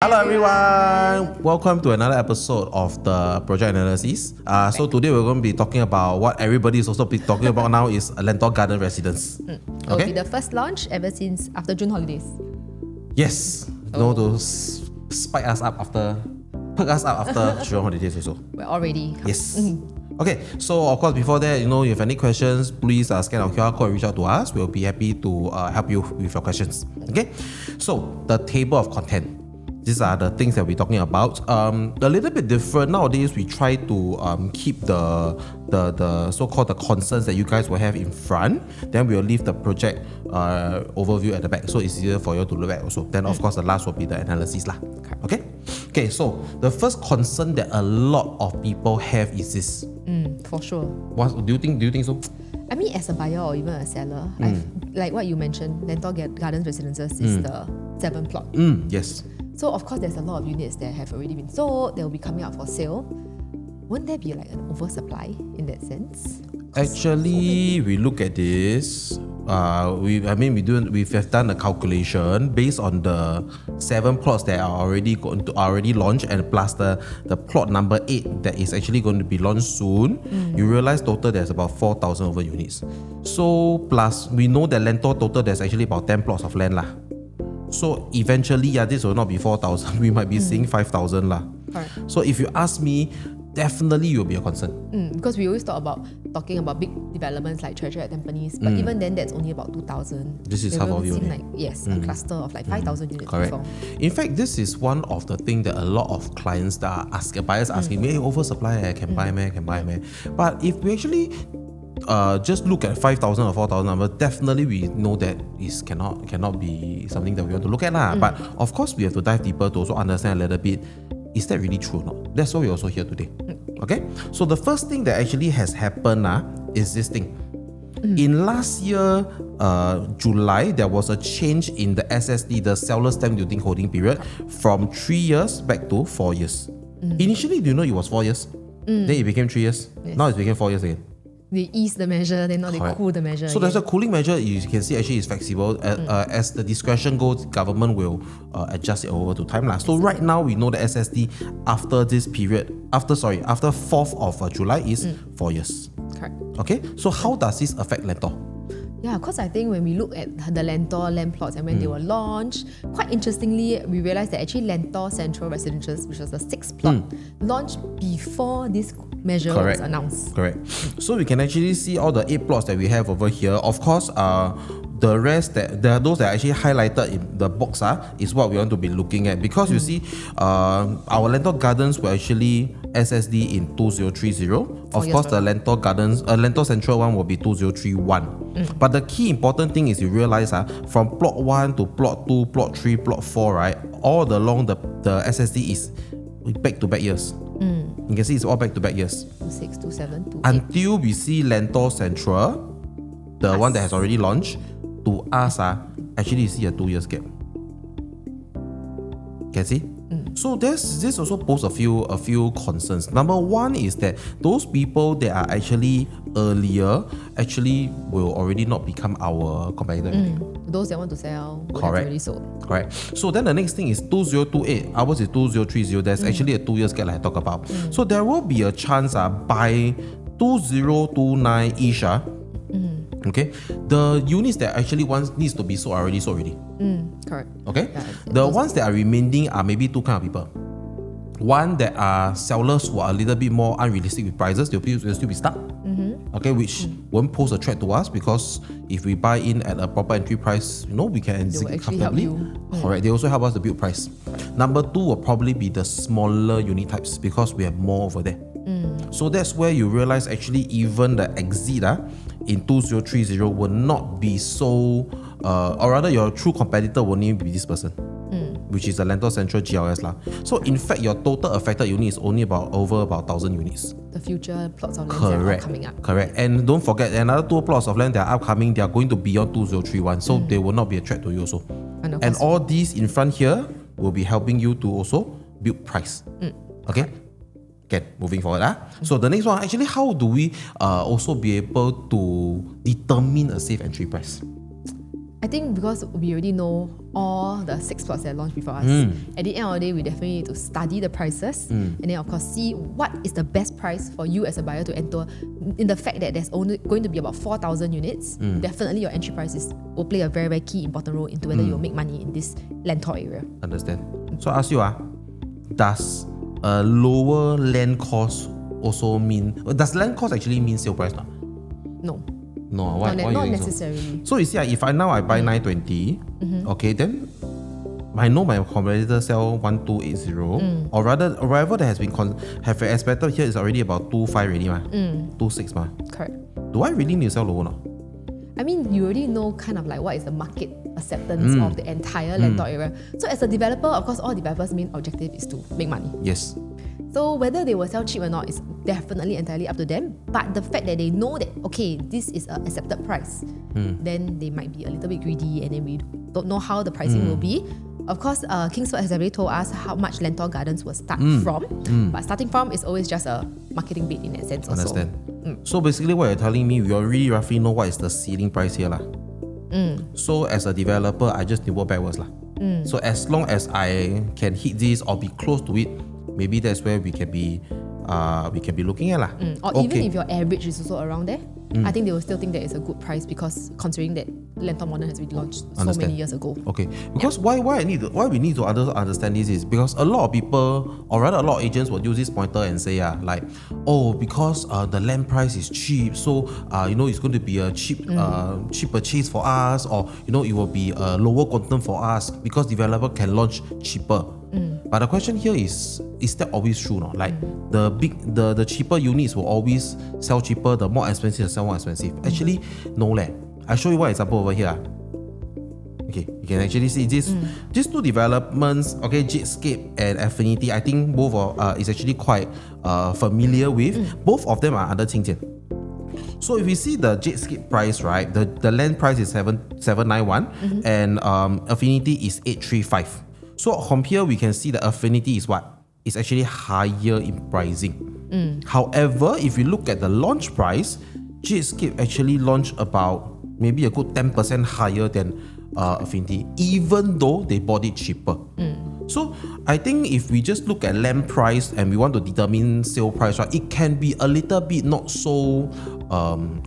Hello everyone, welcome to another episode of the project analysis. So today we're going to be talking about what everybody is also be talking about now is Lentor Garden residence. It will be the first launch ever since after June holidays. Yes, no to spike us up after, perk us up after June holidays also. We're already. Yes. Okay, so of course before that, if you have any questions, please scan our QR code, reach out to us. We'll be happy to help you with your questions. Okay, so the table of content. These are the things that we're talking about. A little bit different nowadays. We try to keep the so-called the concerns that you guys will have in front. Then we'll leave the project overview at the back, so it's easier for you to look at also. Then of course the last will be the analysis lah. Okay. So the first concern that a lot of people have is this. For sure. What do you think? Do you think so? I mean, as a buyer or even a seller, like what you mentioned, Lentor Gardens Residences is the 7th plot. Yes. So of course, there's a lot of units that have already been sold. They will be coming out for sale. Won't there be like an oversupply in that sense? Actually, we look at this. We have done a calculation based on the 7 plots that are already launched, and plus the plot number 8 that is actually going to be launched soon. You realize total there's about 4,000 over units. So plus we know that Lentor total there's actually about 10 plots of land lah. So eventually, this will not be 4,000. We might be seeing 5,000 lah. Correct. So if you ask me, definitely you'll be a concern. Because we always talking about big developments like Treasure at Tampines, but even then that's only about 2,000. This is half of you. Like, yes, a cluster of like 5,000 units. Correct. Before. In fact, this is one of the things that a lot of clients that are buyers asking me, hey, oversupply, can buy me. But if we actually just look at 5,000 or 4,000 number, definitely we know that it cannot be something that we want to look at lah. But of course, we have to dive deeper to also understand a little bit, is that really true or not? That's why we're also here today. Okay? So the first thing that actually has happened is this thing. In last year, July, there was a change in the SSD, the seller stamp duty holding period, from 3 years back to 4 years. Initially, do you know it was 4 years? Then it became 3 years. Yes. Now it's became 4 years again. They ease the measure, then now they cool the measure. So there's a cooling measure. You can see actually is flexible. As the discretion goes, government will adjust it over to time lah. So right now we know the SSD after this period, after 4th of July is 4 years. Correct. Okay. So how does this affect Lentor? Yeah, because I think when we look at the Lentor land plots and when they were launched, quite interestingly, we realized that actually Lentor Central Residences, which was the 6th plot, launched before this measure was announced. Correct. So we can actually see all the 8 plots that we have over here. Of course, the rest those that are actually highlighted in the box is what we want to be looking at, because you see our Lentor Gardens were actually SSD in 2030. Of course, the Lentor Gardens, Lentor Central one will be 2031. But the key important thing is you realize from plot 1 to plot 2, plot 3, plot 4, right? All along the SSD is back-to-back years. You can see it's all back-to-back years. 26, 27, 28. Until we see Lentor Central, the one that has already launched, to us, actually you see a 2 years gap. Can see? So this also poses a few concerns. Number one is that those people that are actually earlier actually will already not become our competitor. Those that want to sell will have Correct. already sold. Correct. So then the next thing is 2028. Ours is 2030. There's actually a 2 years gap like I talk about. So there will be a chance by 2029-ish. Okay, the units that actually needs to be sold are already sold already. Correct. Okay, Yeah, the ones that are remaining are maybe two kind of people. One that are sellers who are a little bit more unrealistic with prices, they'll still be stuck. Okay, which won't pose a threat to us, because if we buy in at a proper entry price, we can They will exit actually help comfortably. you. Correct. They also help us to build price. Number 2 will probably be the smaller unit types, because we have more over there. So that's where you realize actually even the exit in 2030 will not be so, or rather your true competitor will only be this person, which is the Lentor Central GLS lah. So in fact, your total affected unit is only over about 1,000 units. The future plots of land that are coming up. Correct. And don't forget, another 2 plots of land that are upcoming, they are going to be beyond 2031, so they will not be a threat to you also. And all these in front here will be helping you to also build price. Okay. Okay, moving forward. So the next one, actually, how do we also be able to determine a safe entry price? I think because we already know all the 6 plots that launched before us, at the end of the day, we definitely need to study the prices and then, of course, see what is the best price for you as a buyer to enter. In the fact that there's only going to be about 4,000 units, definitely your entry prices will play a very, very key important role into whether you'll make money in this Lentor area. Understand. So I ask you, does a lower land cost also mean, does land cost actually mean sale price? No. No, why not you think necessarily. So you see, if I buy 920, okay, then I know my competitor sell 1280, or rather, whatever that has been have expected here is already about 25 already, 26 ma. Correct. Do I really need to sell lower now? I mean, you already know kind of like what is the market acceptance of the entire Lentor area. So as a developer, of course, all developers' main objective is to make money. Yes. So whether they will sell cheap or not is definitely entirely up to them. But the fact that they know that, okay, this is an accepted price, then they might be a little bit greedy, and then we don't know how the pricing will be. Of course, Kingsford has already told us how much Lentor Gardens will start from. But starting from is always just a marketing bit in that sense. Understand. So basically what you're telling me, we already roughly know what is the ceiling price here. So as a developer, I just nibble backwards. So as long as I can hit this or be close to it, maybe that's where we can be looking at. Or even if your average is also around there, I think they will still think that it's a good price, because considering that Lentor Modern has been launched so many years ago. Okay, because why we need to understand this is because a lot of people, or rather a lot of agents, will use this pointer and say like, oh, because the land price is cheap, so it's going to be a cheap purchase for us, or it will be a lower quantum for us because developer can launch cheaper. But the question here is that always true? No? Like the cheaper units will always sell cheaper, the more expensive will sell more expensive. Actually, no leh. I show you one example over here. Okay, you can actually see these two developments, okay, Jadescape and Affinity. I think both is actually quite familiar with. Both of them are under Qingjian. So if you see the Jadescape price, right, the land price is 791 and Affinity is 835. So from here we can see the Affinity is what? It's actually higher in pricing. However, if you look at the launch price, Jadescape actually launched about maybe a good 10% higher than Affinity, even though they bought it cheaper. So I think if we just look at land price and we want to determine sale price, right, it can be a little bit not so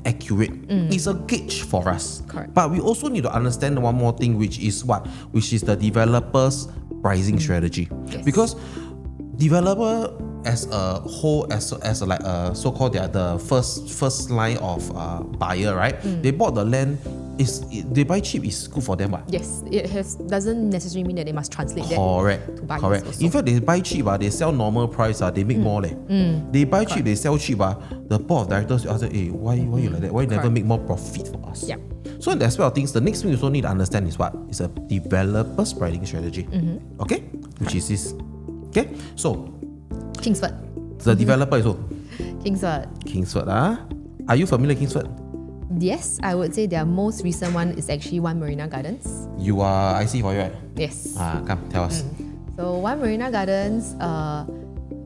accurate. It's a gauge for us. Correct. But we also need to understand one more thing, which is the developer's pricing strategy. Yes. Because developer as a whole, as a like so-called, they are the first line of buyer, right? They bought the land. They buy cheap is good for them, Yes, doesn't necessarily mean that they must translate that to buyers. Correct. Also. In fact, they buy cheap, they sell normal price, they make more. They buy cheap, they sell cheap. The board of directors ask, hey, why you like that? Why you never make more profit for us? Yeah. So in the aspect of things, the next thing you also need to understand is what? It's a developer's pricing strategy. Okay? Which is this. Okay? So, Kingsford. the developer is who? Kingsford. Are you familiar with Kingsford? Yes, I would say their most recent one is actually One Marina Gardens. You are IC for you, right? Yes. Come, tell us. So One Marina Gardens,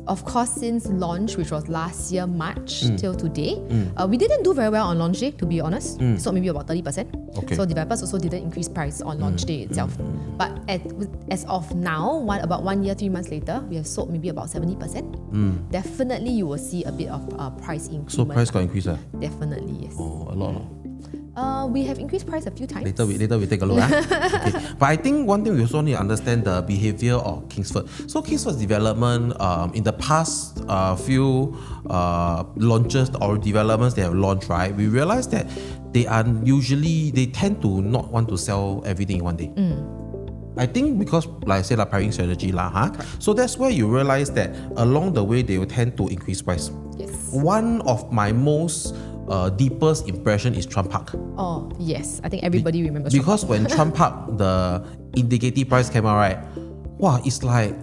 of course, since launch, which was last year March till today, we didn't do very well on launch day, to be honest. So maybe about 30%. Okay. So developers also didn't increase price on launch day itself. But as of now, about 1 year, 3 months later, we have sold maybe about 70%. Definitely, you will see a bit of price increase. So price got increased? Definitely, yes. Oh, a lot. We have increased price a few times. Later we take a look. Okay. But I think one thing we also need to understand the behavior of Kingsford. So Kingsford's development in the past few launches or developments they have launched, right? We realized that they tend to not want to sell everything in one day. I think because, like I said, pricing strategy So that's where you realize that along the way they will tend to increase price. Yes. One of my most deepest impression is Trump Park. Oh, yes. I think everybody remembers Because when Trump Park, the indicative price came out, right? Wow, it's like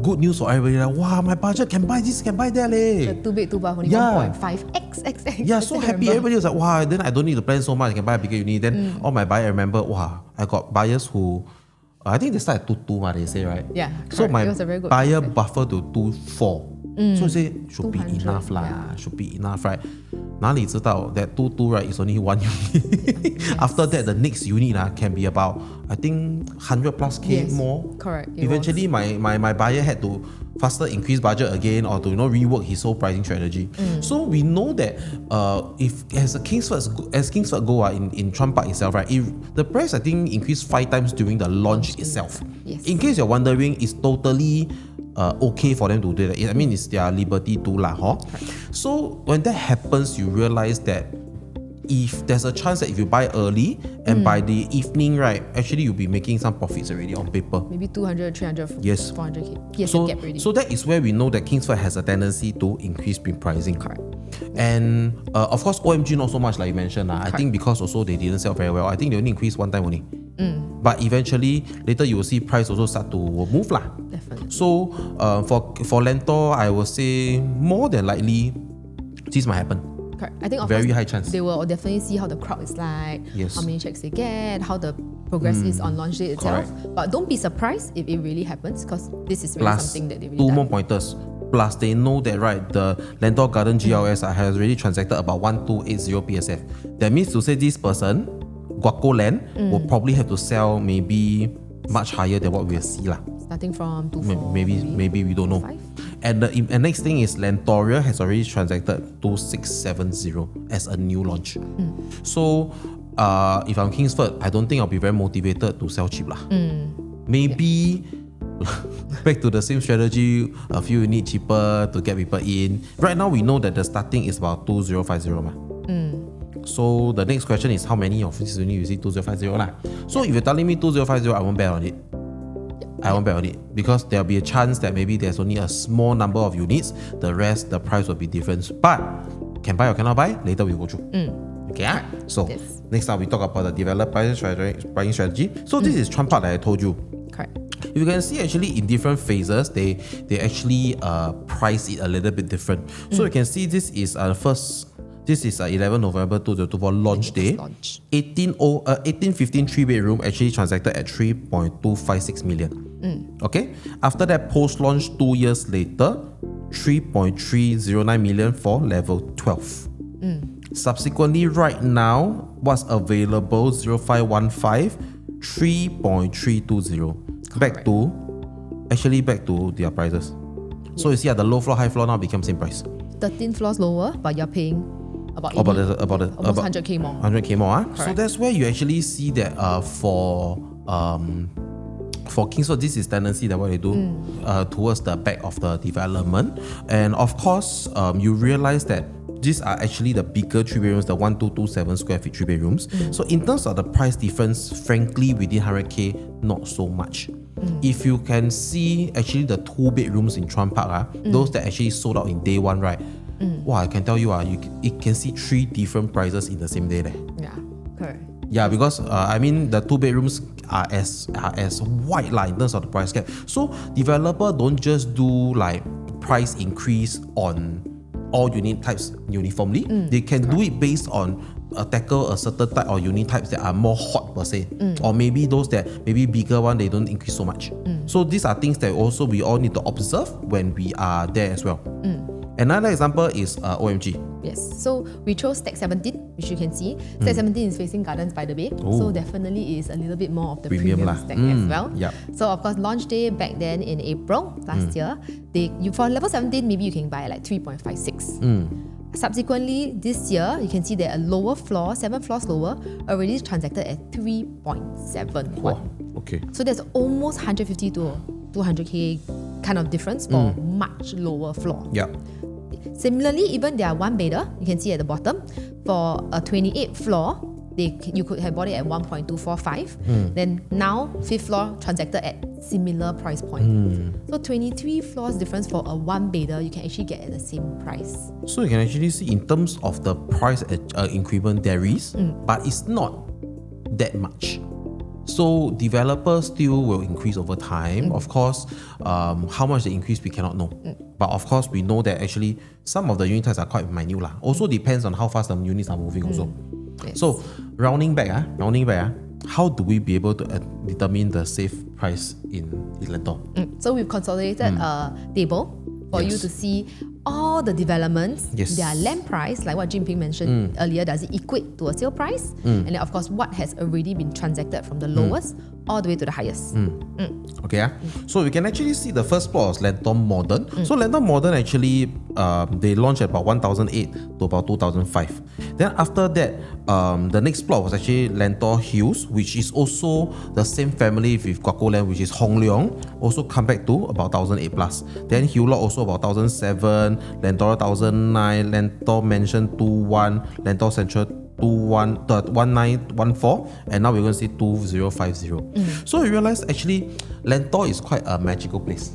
good news for everybody. Like, wow, my budget can buy this, can buy that. The too big, too buff, only 1.5x. Yeah, so happy. Everybody was like, wow, then I don't need to plan so much. I can buy a bigger unit. Then all my buyers, remember, wow, I got buyers who, I think they start at 2.2, they say, right? Yeah, So correct. my It was a very good buyer price. buffer to 2.4. So you say should be 200, enough lah, yeah. should be enough, right? 哪里知道 that 2 right is only one unit. After that, the next unit can be about, I think, 100 plus K Yes, more. correct, it Eventually, my buyer had to faster increase budget again or to rework his whole pricing strategy. So we know that if as Kingsford go in Trump Park itself, right, if the price I think increased 5 times during the launch itself. Yes. In case you're wondering, it's totally okay for them to do that. I mean, it's their liberty too lah, So when that happens, you realize that if there's a chance that if you buy early and by the evening, right, actually you'll be making some profits already on paper. Maybe 200, 300, Yes. 400K. Yes, So, the gap already. so that is where we know that Kingsford has a tendency to increase pricing. Correct. And of course, OMG not so much like you mentioned. I think because also they didn't sell very well. I think they only increased 1 time only. But eventually, later you will see price also start to move lah. Definitely. So for Lentor, I will say more than likely this might happen. Correct. I think of Very course, high chance. they will definitely see how the crowd is like, Yes. how many checks they get, how the progress is on launch day itself. Correct. But don't be surprised if it really happens because this is really Plus, something that they really 2 done. more pointers. Plus, they know that right, the Lentor Garden GLS has already transacted about 1280 PSF. That means to say this person, Guaco Land, will probably have to sell maybe much higher than what we'll see lah. Starting from 2.4, Maybe we don't know. 5. And the next thing is Lentoria has already transacted 2670 as a new launch. So if I'm Kingsford, I don't think I'll be very motivated to sell cheap lah. Maybe back to the same strategy, a few unit cheaper to get people in. Right now we know that the starting is about 2050 ma. So the next question is how many of this unit you see 2050 lah. So if you're telling me 2050, I won't bet on it. I won't bet on it because there'll be a chance that maybe there's only a small number of units. The rest, the price will be different. But can buy or cannot buy? Later we go through. Okay, so Yes. next time we talk about the developer pricing strategy. So this is Trump Park that I told you. Correct. You can see actually in different phases, they actually price it a little bit different. So you can see this is This is 11 November 2024 launch day. Launch. 1815 3-bedroom actually transacted at 3.256 million. Okay. After that, post-launch 2 years later, 3.309 million for level 12. Subsequently, right now, what's available 0515 3.320. Back to their prices. So you see, the low floor, high floor now become same price. 13 floors lower, but you're paying about almost 100K more. 100K more. So Correct. that's where you actually see that for Kingsford, this is tendency that what they do towards the back of the development. And of course, you realize that these are actually the bigger 3-bedrooms, the 1227 square feet 3-bedrooms. So in terms of the price difference, frankly, within 100K, not so much. If you can see actually the 2-bedrooms in Trump Park, those that actually sold out in day one, right? Wow, I can tell you, you can see 3 different prices in the same day. Yeah, correct. Yeah, because I mean the 2-bedrooms are as wide in terms of the price gap. So developer don't just do like price increase on all unit types uniformly. They can do it based on tackle a certain type of unit types that are more hot per se, or maybe those that maybe bigger one they don't increase so much. So these are things that also we all need to observe when we are there as well. Another example is OMG. Yes, so we chose Stack 17, which you can see. Stack 17 is facing Gardens by the Bay, so definitely is a little bit more of the premium lah. stack as well. Yep. So of course, launch day back then in April last year, for level 17, maybe you can buy like 3.56. Subsequently, this year, you can see that a lower floor, 7 floors lower, already transacted at 3.71. Wow. Okay. So there's almost 150 to 200K kind of difference for much lower floor. Yeah. Similarly, even their 1-bedder, you can see at the bottom, for a 28 floor, you could have bought it at 1.245. Then now, 5th floor transacted at similar price point. So 23 floors difference for a 1-bedder, you can actually get at the same price. So you can actually see in terms of the price increment there is, but it's not that much. So developers still will increase over time. Of course, how much they increase we cannot know. But of course, we know that actually some of the unit types are quite minute. Also depends on how fast the units are moving also. Yes. So rounding back, how do we be able to determine the safe price in Lentor? So we've consolidated a table for you to see all the developments, Yes. their land price, like what Jim Ping mentioned earlier, does it equate to a sale price? And then of course, what has already been transacted from the lowest all the way to the highest. Okay, so we can actually see the first plot was Lentor Modern. So Lentor Modern actually, they launched at about 1008 to about 2005. Then after that, the next plot was actually Lentor Hills, which is also the same family with Guaco Land, which is Hong Leong, also come back to about 1008 plus. Then Hill Lot also about 1007, Lentor 1009, Lentor Mansion 21, Lentor Central 1914, and now we're going to see 2050. So we realized actually Lentor is quite a magical place.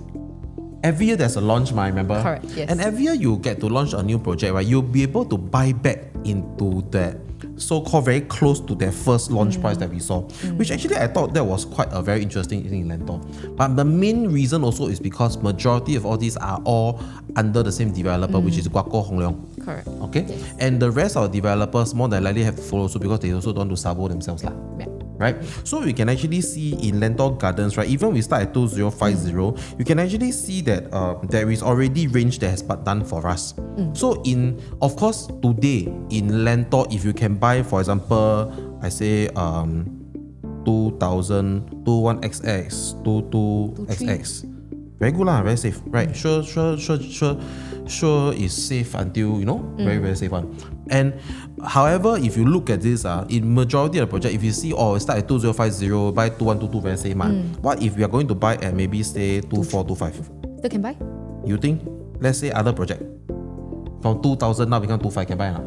Every year there's a launch, I remember. Correct, yes. And every year you get to launch a new project, right? You'll be able to buy back into that so-called very close to their first launch price that we saw, which actually I thought that was quite a very interesting thing in Lentor. But the main reason also is because majority of all these are all under the same developer, which is Guaco Hong Leong. Correct. Okay? Yes. And the rest of the developers more than likely have to follow also because they also don't do sabo themselves. Yeah. Right? So we can actually see in Lentor Gardens, right? Even we start at 2050, you can actually see that there is already range that has been done for us. So of course, today in Lentor, if you can buy, for example, I say 2000, 21XX, 22XX. Very good lah, very safe. Right? Sure is safe until, very, very safe one. And however, if you look at this, in majority of the project, if you see, start at 2050, buy 2122, very safe. What if we are going to buy at maybe say 2425? Still can buy? You think, let's say other project, from 2000 now become 25, can buy now?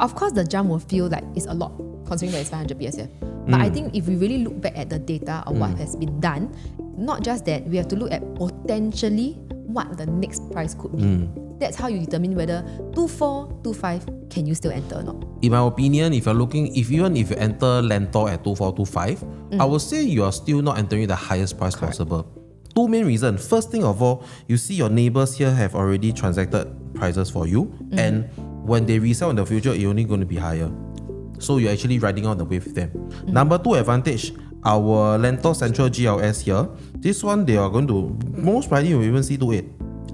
Of course, the jump will feel like it's a lot, considering that it's 500 PSF. But I think if we really look back at the data of what has been done, not just that, we have to look at potentially what the next price could be. That's how you determine whether 2425 can you still enter or not. In my opinion, if even if you enter Lentor at 2425, I would say you are still not entering the highest price possible. Two main reasons. First thing of all, you see your neighbors here have already transacted prices for you, and when they resell in the future, it's only going to be higher. So you're actually riding on the wave with them. Number two advantage, our Lentor Central GLS here, this one they are going to, most likely you'll even see 28.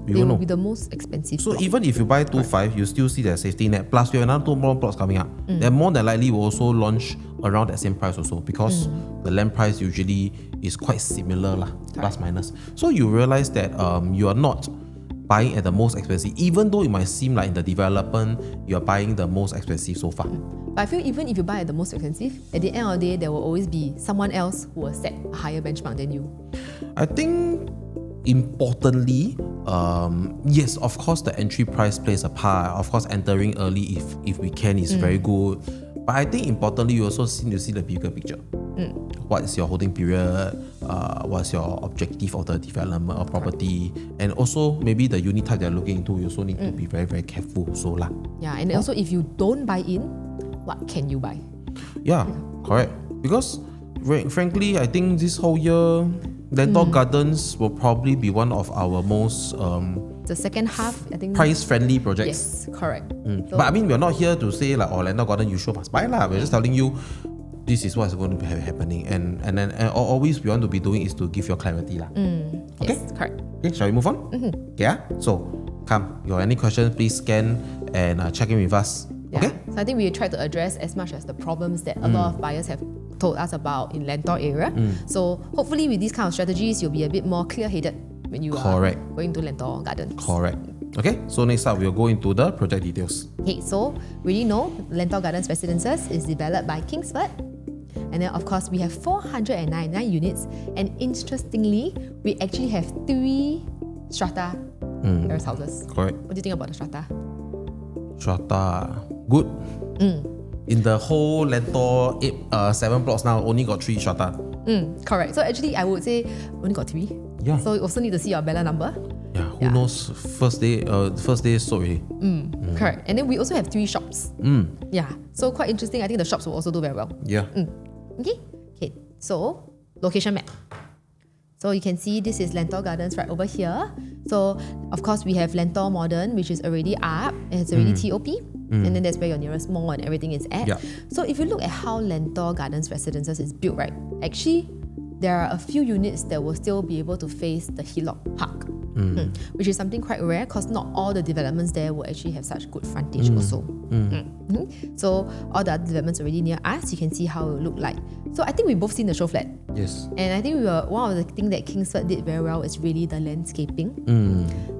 They will be the most expensive. So plot. even if you buy 25, you still see that safety net. Plus, we have another 2 more plots coming up. Then more than likely will also launch around that same price also, because the land price usually is quite similar, plus minus. So you realize that you are not buying at the most expensive, even though it might seem like in the development you are buying the most expensive so far. But I feel even if you buy at the most expensive, at the end of the day, there will always be someone else who will set a higher benchmark than you. I think importantly, yes, of course the entry price plays a part. Of course, entering early if we can is very good. But I think importantly, you also need to see the bigger picture. What is your holding period? What's your objective of the development of property? And also maybe the unit type they're looking into, you also need to be very, very careful also lah. Yeah, and also if you don't buy in, what can you buy? Yeah, correct. Because frankly, I think this whole year, Lentor Gardens will probably be one of our most The second half, I think. price-friendly projects. Yes, correct. So, But I mean, we're not here to say like, Lentor Garden, you sure must buy lah. We're just telling you, this is what's going to be happening, and then always we want to be doing is to give your clarity lah. Okay, yes, correct. okay, shall we move on? Okay, so come, you have any questions, please scan and check in with us. Yeah. Okay. So I think we try to address as much as the problems that a lot of buyers have told us about in Lentor area. So hopefully with these kind of strategies, you'll be a bit more clear-headed when you are going to Lentor Gardens. Correct. Okay, so next up we'll go into the project details. Okay, so we already know Lentor Gardens Residences is developed by Kingsford. And then of course we have 499 units, and interestingly, we actually have 3 strata terrace houses. Correct. What do you think about the strata? Strata, good. In the whole Lentor 7 plots now, only got 3 strata. Correct. So actually I would say only got 3. Yeah. So you also need to see your Bella number. Yeah, who knows? First day sold already. Correct. And then we also have 3 shops. Yeah. So quite interesting. I think the shops will also do very well. Yeah. Okay. So location map. So you can see this is Lentor Gardens right over here. So of course we have Lentor Modern, which is already up. It's already TOP. And then that's where your nearest mall and everything is at. Yeah. So if you look at how Lentor Gardens Residences is built, right? Actually, there are a few units that will still be able to face the Hillock Park, which is something quite rare because not all the developments there will actually have such good frontage also. So all the other developments already near us, you can see how it will look like. So I think we both seen the show flat. Yes. And I think one of the things that Kingsford did very well is really the landscaping.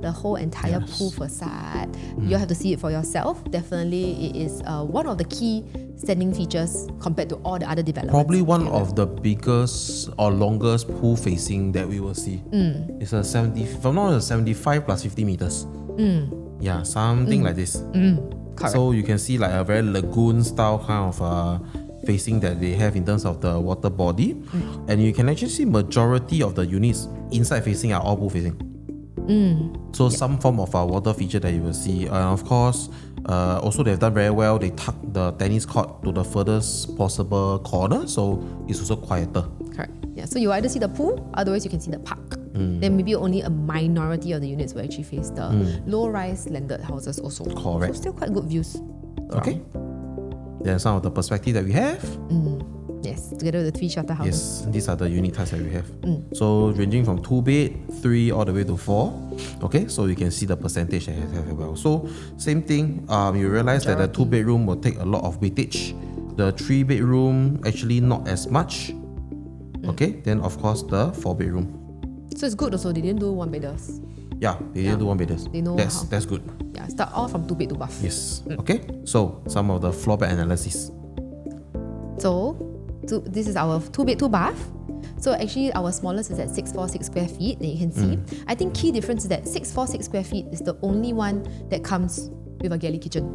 The whole entire pool facade. You have to see it for yourself. Definitely it is one of the key standing features compared to all the other developments. Probably one of the biggest or longest pool facing that we will see. It's a 70, if I'm not wrong, 75 plus 50 meters. Yeah, something like this. Correct. So you can see like a very lagoon style kind of facing that they have in terms of the water body. And you can actually see majority of the units inside facing are all pool facing. So some form of water feature that you will see. Of course, also they've done very well. They tuck the tennis court to the furthest possible corner, so it's also quieter. Correct. Yeah. So you either see the pool, otherwise you can see the park. Then maybe only a minority of the units will actually face the low-rise landed houses also. Correct. So still quite good views. Okay. Then some of the perspective that we have. Yes, together with the 3 shelter houses. Yes, these are the unit types that we have. So ranging from 2 bed, 3 all the way to 4. Okay, so you can see the percentage that we have as well. So same thing, you realize that the 2 bedroom will take a lot of weightage. The 3 bedroom actually not as much. Okay, then of course the 4 bedroom. So it's good also, they didn't do 1 bedders. Yeah, they didn't do 1 bedders. They know that's, how. that's good. Yeah, start all from 2 bed to bath. Yes. Okay, so some of the floor plan analysis. So this is our 2 bed 2 bath. So actually our smallest is at 646 square feet that you can see. I think key difference is that 646 square feet is the only one that comes with a galley kitchen.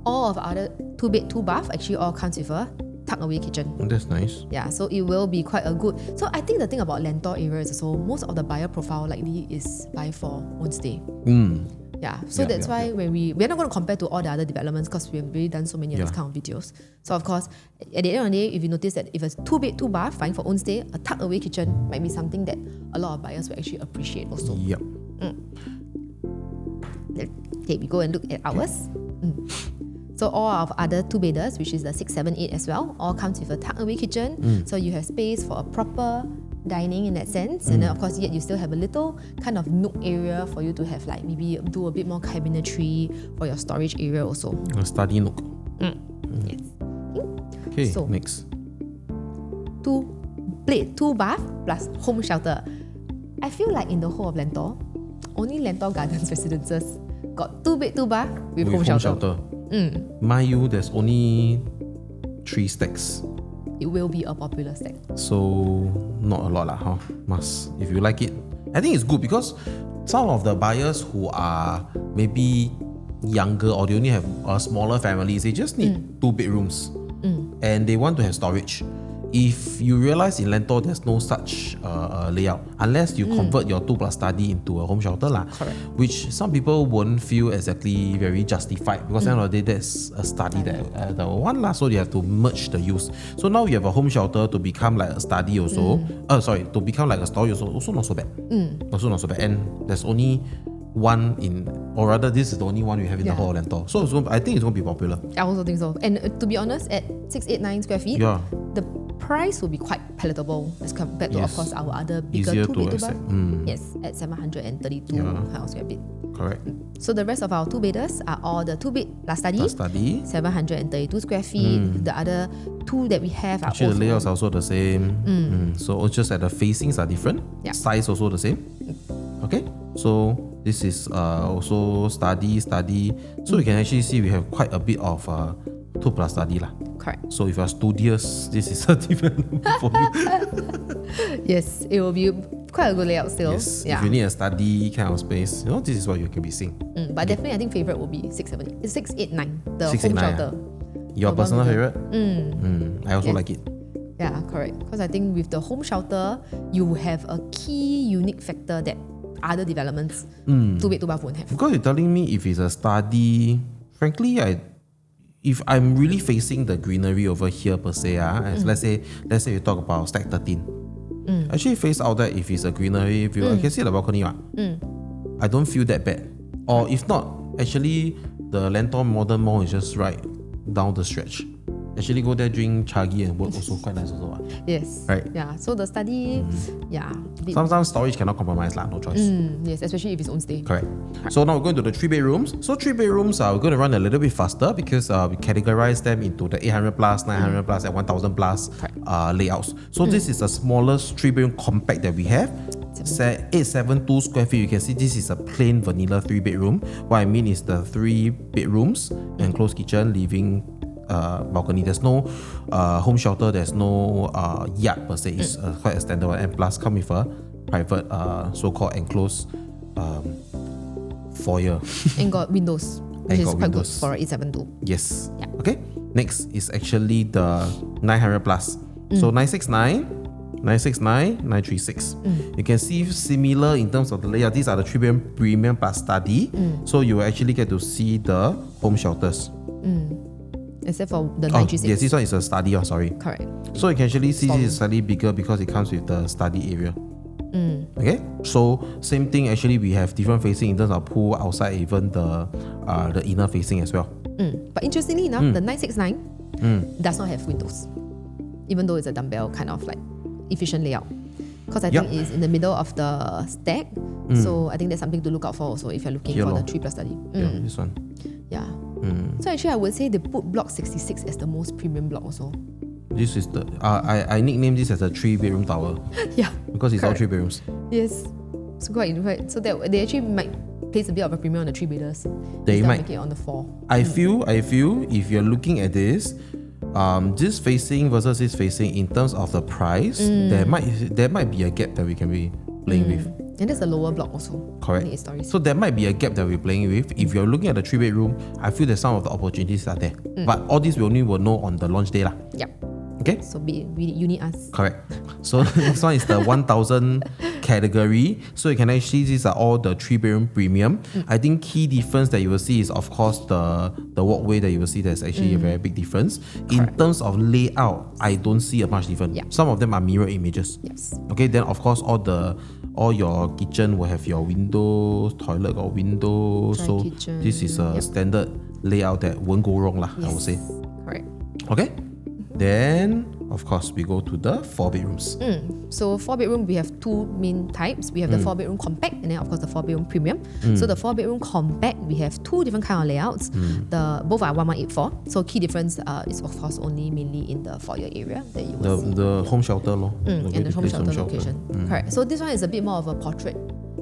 All of other 2 bed 2 bath actually all comes with a tuck away kitchen. That's nice. Yeah, so it will be quite a good. So I think the thing about Lentor area is also most of the buyer profile likely is buy for own stay. Yeah, so that's why when we're not going to compare to all the other developments because we've already done so many of these kind of videos. So of course, at the end of the day, if you notice that if it's 2 bed 2 bath, buying for own stay, a tuck away kitchen might be something that a lot of buyers will actually appreciate also. Yep. Okay, we go and look at ours. So all of other 2 bedders, which is the 6, 7, 8 as well, all comes with a tuck away kitchen. So you have space for a proper dining in that sense, and then of course yet you still have a little kind of nook area for you to have like maybe do a bit more cabinetry for your storage area also. A study nook. Yes. Okay, So- next. 2 bath plus home shelter. I feel like in the whole of Lentor, only Lentor Gardens residences got 2 bed 2 bath with home shelter. Mind you, there's only 3 stacks. It will be a popular stack. So not a lot lah, huh? Must, if you like it. I think it's good because some of the buyers who are maybe younger or they only have smaller families, they just need 2 bedrooms and they want to have storage. If you realize in Lentor there's no such layout unless you convert your 2 plus study into a home shelter lah. Correct. Which some people won't feel exactly very justified because at the end of the day that's a study that they want lah, so they have to merge the use. So now you have a home shelter to become like a study also. To become like a storage also not so bad. Also not so bad, and there's only one in, or rather this is the only one we have in the whole of Lentor. So I think it's going to be popular. I also think so. And to be honest, at 689 square feet, the price will be quite palatable as compared to, of course, our other bigger Easier 2 to bed 2 bath. accept. Yes, at 732 kind of square feet. Correct. So the rest of our 2 bedders are all the 2 bed plus study, The study. 732 square feet. The other 2 that we have are Actually, also the layouts are also the same. So it's just that the facings are different. Yeah. Size also the same. Okay. So this is also study. So you can actually see we have quite a bit of 2 plus study lah. correct. So if you're studious, this is a development for you. Yes, it will be quite a good layout still. Yes. Yeah. If you need a study kind of space, this is what you can be seeing. But definitely, I think favorite will be 689, the 689, home shelter. Your The one personal with favorite? I also like it. Yeah, correct. Because I think with the home shelter, you have a key unique factor that other developments, 2 bed 2 bath won't have. Because you're telling me if it's a study, frankly, if I'm really facing the greenery over here per se, as let's say you talk about stack 13. Actually face out there if it's a greenery view, I can see the balcony. I don't feel that bad. Or if not, actually the Lentor Modern Mall is just right down the stretch. Actually go there, drink chagi and work also quite nice also. Yes. Right. Yeah. So the study, Sometimes storage cannot compromise lah, no choice. yes, especially if it's own stay. Correct. So now we're going to the 3 bedrooms. So 3 bedrooms are going to run a little bit faster because we categorize them into the 800 plus, 900 plus, and 1000 plus layouts. So this is the smallest 3 bedroom compact that we have. 872 square feet. You can see this is a plain vanilla 3 bedroom. What I mean is the 3 bedrooms, enclosed kitchen, living, balcony. There's no home shelter, there's no yard per se. It's quite a standard one, and plus come with a private so-called enclosed foyer. And got windows, which is quite good for 872. Yes. Yeah. Okay. Next is actually the 900 plus. So 969, 969, 936. You can see similar in terms of the layout. These are the 3 bedroom premium plus study. So you will actually get to see the home shelters. Except for the 936. Yes, this one is a study. Sorry. Correct. So you can actually see this is slightly bigger because it comes with the study area. Okay, so same thing. Actually, we have different facing in terms of pool, outside, even the inner facing as well. But interestingly enough, the 969 does not have windows, even though it's a dumbbell kind of like efficient layout. Because I think it's in the middle of the stack. So I think that's something to look out for also if you're looking for the 3 plus study. Yeah, this one. Yeah. So actually, I would say they put block 66 as the most premium block also. This is the I nicknamed this as a 3 bedroom tower. Yeah. Because it's all 3 bedrooms. Yes. So quite so that they actually might place a bit of a premium on the 3 bedders. They might make it on the 4. I feel if you're looking at this, this facing versus this facing in terms of the price, there might be a gap that we can be playing with. And that's a lower block also. Correct. So there might be a gap that we're playing with. If you're looking at the 3 bedroom, I feel that some of the opportunities are there. But all this we only will know on the launch day lah. Yep. Okay. So you need us. Correct. So next one is the 1000 category. So you can actually, these are all the 3 bedroom premium. I think key difference that you will see is of course the walkway that you will see. There's actually a very big difference. In terms of layout, I don't see a much difference. Yeah. Some of them are mirror images. Yes. Okay. Then of course all your kitchen will have your windows, toilet got windows. Dry so kitchen. this is a standard layout that won't go wrong lah, I would say. Correct. Okay. Then of course we go to the 4 bedrooms. So 4 bedroom, we have 2 main types. We have the 4 bedroom compact and then of course the 4 bedroom premium. So the 4 bedroom compact, we have 2 different kind of layouts. Both are 1184. So key difference is of course only mainly in the foyer area that you will see. The home shelter lor. And the home shelter location. Correct. So this one is a bit more of a portrait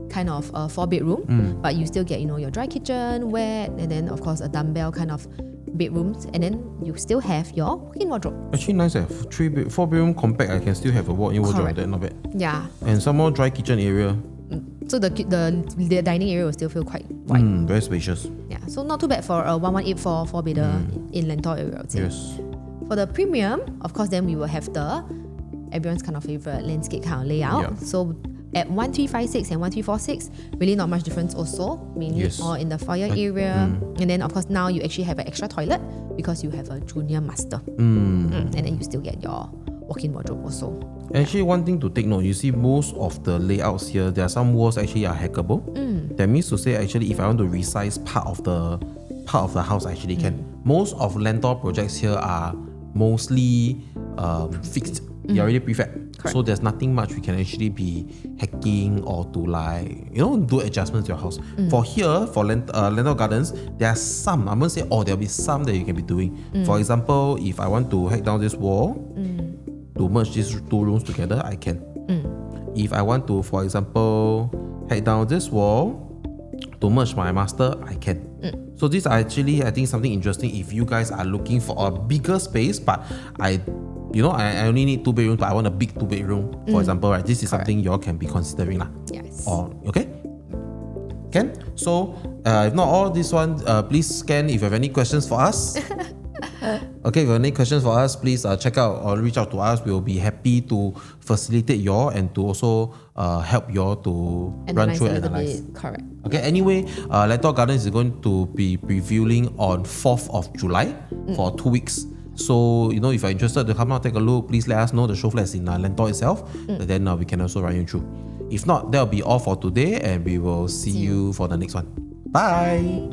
kind of 4 bedroom, but you still get your dry kitchen, wet, and then of course a dumbbell kind of bedrooms, and then you still have your walk-in wardrobe. Actually nice 4 bedroom compact. I can still have a walk-in wardrobe. That not bad. Yeah. And some more dry kitchen area. So the dining area will still feel quite wide. Very spacious. Yeah. So not too bad for a 1184 4-bedder in Lentor area, I would say. Yes. For the premium, of course, then we will have the everyone's kind of favorite landscape kind of layout. Yeah. So at 1356 and 1346, really not much difference also, mainly all in the foyer area. And then of course now you actually have an extra toilet because you have a junior master. And then you still get your walk-in wardrobe also. Actually, one thing to take note, you see most of the layouts here, there are some walls actually are hackable. That means to say actually if I want to resize part of the house, I actually can. Most of Lentor projects here are mostly fixed. They're already prefab. So there's nothing much we can actually be hacking or to do adjustments to your house. For here, for Lentor Gardens, there are some, I'm going to say there'll be some that you can be doing. For example, if I want to hack down this wall to merge these 2 rooms together, I can. If I want to, for example, hack down this wall to merge my master, I can. So these are actually, I think, something interesting if you guys are looking for a bigger space, but I only need 2 bedrooms, but I want a big 2 bedroom, for example, right? This is something you all can be considering lah. Yes. Okay? Can? So, if not all this one, please scan if you have any questions for us. Okay, if you have any questions for us, please check out or reach out to us. We'll be happy to facilitate you all and to also help you all to run through and analyze. Correct. Okay, anyway, Lentor Gardens is going to be previewing on 4th of July for 2 weeks. So, if you're interested to come out, take a look, please let us know. The show flat is in Lentor itself. Then we can also run you through. If not, that'll be all for today, and we will see you for the next one. Bye.